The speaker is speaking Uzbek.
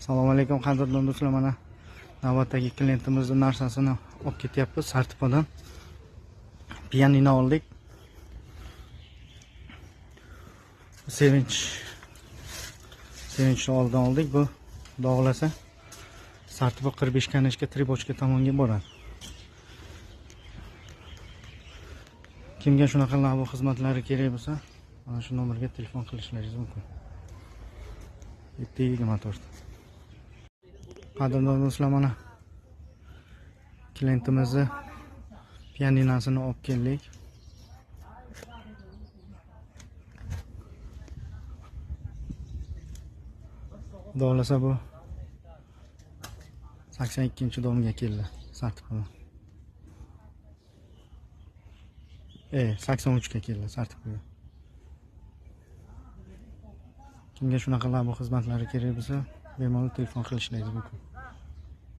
Assalomu alaykum qadrdon do'stlar, mana navbatdagi klientimizning narsasini olib ketyapmiz. Sartipadan pianino oldik. Sevinchni oldan oldik. Bu dog'lasa Sartipa 45 kanishga Tribochka tomonga boradi. Kimga shunaqa labo xizmatlari kerak bo'lsa, mana shu nomerga telefon qilishlaringiz mumkin. 724. Qadrdon do'stlar, mana klientimizni pianinosini olib keldik. Dog'lasa bu 82-domga keldi Sartipadan. 83 ga keldi Sartipaga. Kimga shunaqa labo xizmatlari kerak bo'lsa, bemalol telefon qilishlaringiz mumkin.